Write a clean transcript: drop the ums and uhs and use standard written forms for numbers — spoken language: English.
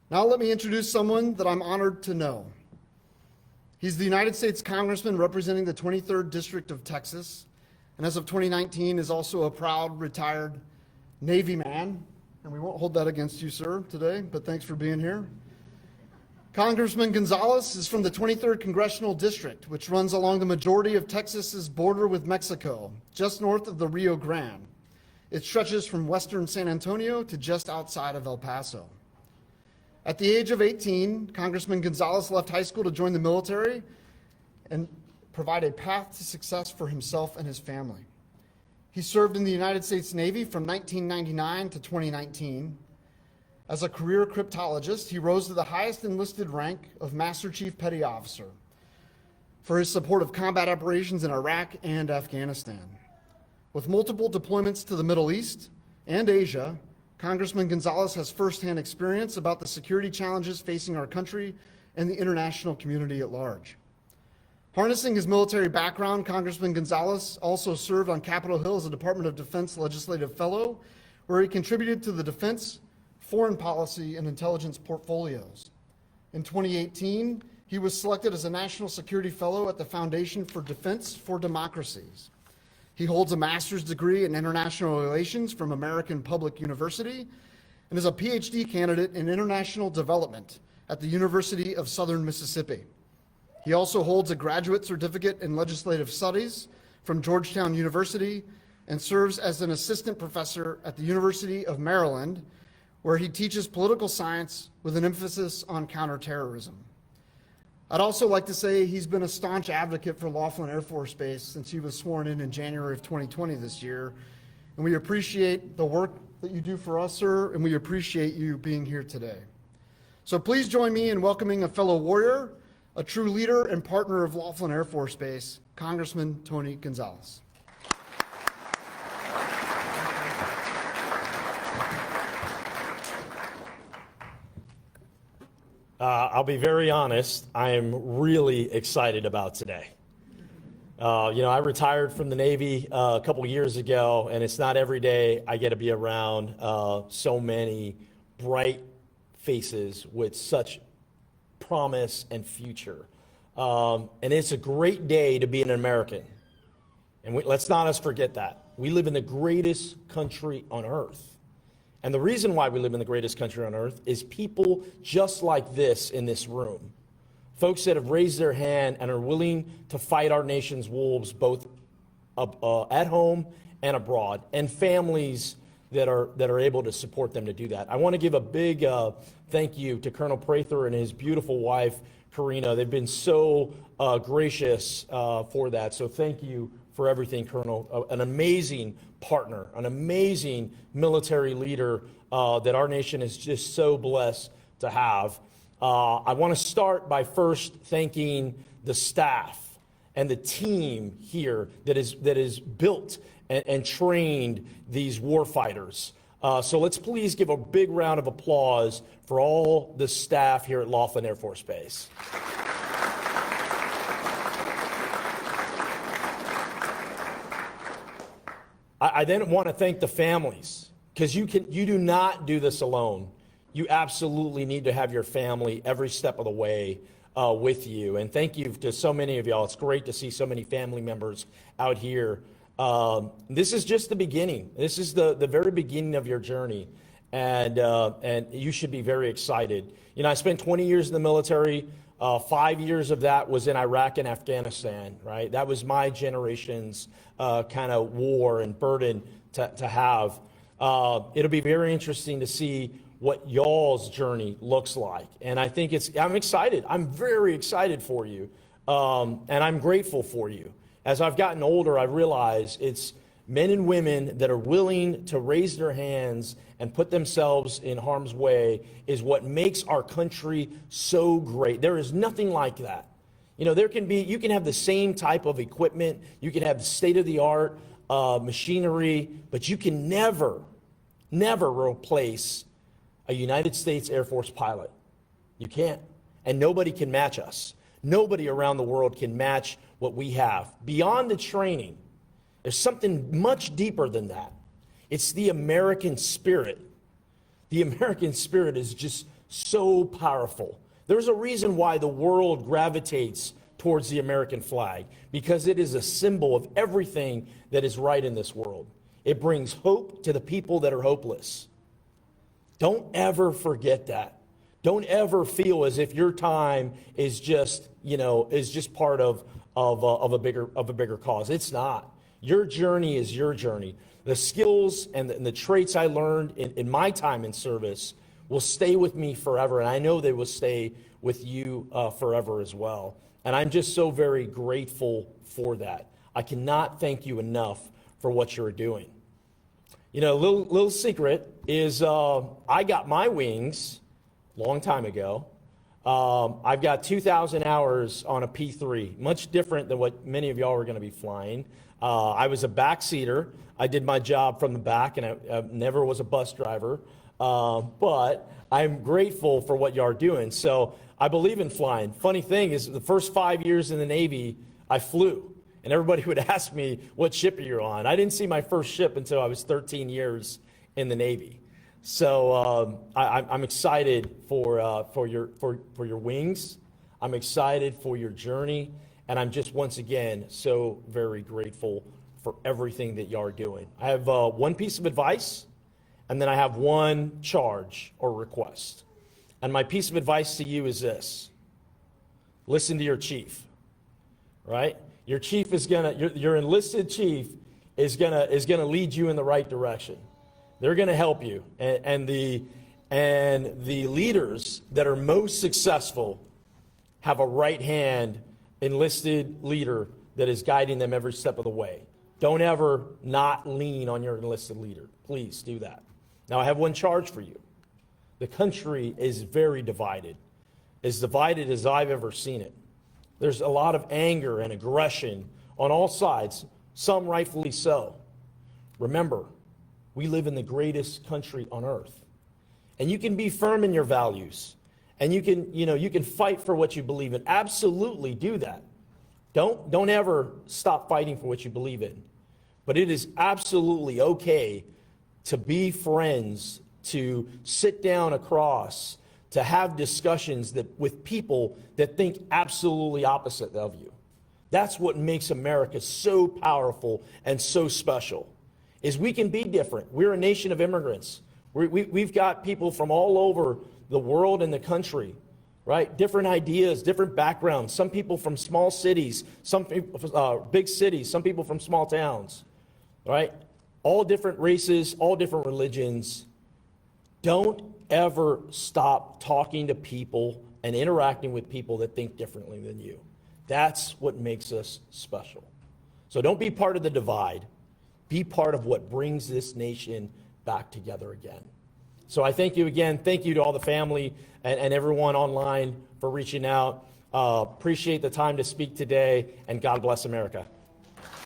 Now let me introduce someone that I'm honored to know. He's the United States Congressman representing the 23rd District of Texas, and as of 2019 is also a proud retired Navy man. And we won't hold that against you, sir, today, but thanks for being here. Congressman Gonzales is from the 23rd Congressional District, which runs along the majority of Texas's border with Mexico, just north of the Rio Grande. It stretches from western San Antonio to just outside of El Paso. At the age of 18, Congressman Gonzales left high school to join the military and provide a path to success for himself and his family. He served in the United States Navy from 1999 to 2019. As a career cryptologist, he rose to the highest enlisted rank of Master Chief Petty Officer for his support of combat operations in Iraq and Afghanistan. With multiple deployments to the Middle East and Asia, Congressman Gonzales has firsthand experience about the security challenges facing our country and the international community at large. Harnessing his military background, Congressman Gonzales also served on Capitol Hill as a Department of Defense Legislative Fellow, where he contributed to the defense, foreign policy, and intelligence portfolios. In 2018, he was selected as a National Security Fellow at the Foundation for Defense for Democracies. He holds a master's degree in international relations from American Public University and is a PhD candidate in international development at the University of Southern Mississippi. He also holds a graduate certificate in legislative studies from Georgetown University and serves as an assistant professor at the University of Maryland, where he teaches political science with an emphasis on counterterrorism. I'd also like to say he's been a staunch advocate for Laughlin Air Force Base since he was sworn in January of 2020 this year. And we appreciate the work that you do for us, sir, and we appreciate you being here today. So please join me in welcoming a fellow warrior, a true leader and partner of Laughlin Air Force Base, Congressman Tony Gonzales. I'll be very honest, I am really excited about today. I retired from the Navy a couple years ago, and it's not every day I get to be around so many bright faces with such promise and future. And it's a great day to be an American. And let's not us forget that. We live in the greatest country on earth. And the reason why we live in the greatest country on earth is people just like this in this room. Folks that have raised their hand and are willing to fight our nation's wolves, both at home and abroad, and families that are able to support them to do that. I want to give a big thank you to Colonel Prather and his beautiful wife, Karina. They've been so gracious for that. So thank you for everything, Colonel. An amazing partner, an amazing military leader that our nation is just so blessed to have. I want to start by first thanking the staff and the team here that is built and trained these war fighters. So let's please give a big round of applause for all the staff here at Laughlin Air Force Base. I then want to thank the families, because you do not do this alone. You absolutely need to have your family every step of the way with you. And thank you to so many of y'all. It's great to see so many family members out here. This is just the beginning. This is the very beginning of your journey. And you should be very excited. You know, I spent 20 years in the military. 5 years of that was in Iraq and Afghanistan, right? That was my generation's kind of war and burden to have. It'll be very interesting to see what y'all's journey looks like. And I think I'm excited. I'm very excited for you. And I'm grateful for you. As I've gotten older, I realize it's men and women that are willing to raise their hands and put themselves in harm's way is what makes our country so great. There is nothing like that. You know, you can have the same type of equipment, you can have state-of-the-art machinery, but you can never replace a United States Air Force pilot. You can't. And nobody can match us. Nobody around the world can match what we have. Beyond the training, there's something much deeper than that. It's the American spirit. The American spirit is just so powerful. There's a reason why the world gravitates towards the American flag, because it is a symbol of everything that is right in this world. It brings hope to the people that are hopeless. Don't ever forget that. Don't ever feel as if your time is just, part of a bigger cause. It's not. Your journey is your journey. The skills and the traits I learned in my time in service will stay with me forever, and I know they will stay with you forever as well. And I'm just so very grateful for that. I cannot thank you enough for what you're doing. A little secret is I got my wings a long time ago. I've got 2,000 hours on a P3, much different than what many of y'all are going to be flying. I was a backseater. I did my job from the back, and I never was a bus driver. But I'm grateful for what y'all are doing. So I believe in flying. Funny thing is, the first 5 years in the Navy, I flew. And everybody would ask me, what ship are you on? I didn't see my first ship until I was 13 years in the Navy. So I'm excited for your wings. I'm excited for your journey. And I'm just, once again, so very grateful for everything that y'all are doing. I have one piece of advice, and then I have one charge or request. And my piece of advice to you is this: listen to your chief, right? Your chief is your enlisted chief is gonna lead you in the right direction. They're gonna help you, and the leaders that are most successful have a right-hand enlisted leader that is guiding them every step of the way. Don't ever not lean on your enlisted leader. Please do that. Now, I have one charge for you. The country is very divided, as divided as I've ever seen it. There's a lot of anger and aggression on all sides, some rightfully so. Remember, we live in the greatest country on earth. And you can be firm in your values. And you can fight for what you believe in. Absolutely do that. Don't ever stop fighting for what you believe in. But it is absolutely okay to be friends, to sit down across, to have discussions with people that think absolutely opposite of you. That's what makes America so powerful and so special, is we can be different. We're a nation of immigrants. We've got people from all over the world and the country, right? Different ideas, different backgrounds. Some people from small cities, some people, big cities, some people from small towns, right? All different races, all different religions. Don't ever stop talking to people and interacting with people that think differently than you. That's what makes us special. So don't be part of the divide. Be part of what brings this nation back together again. So I thank you again. Thank you to all the family and everyone online for reaching out. Appreciate the time to speak today, and God bless America.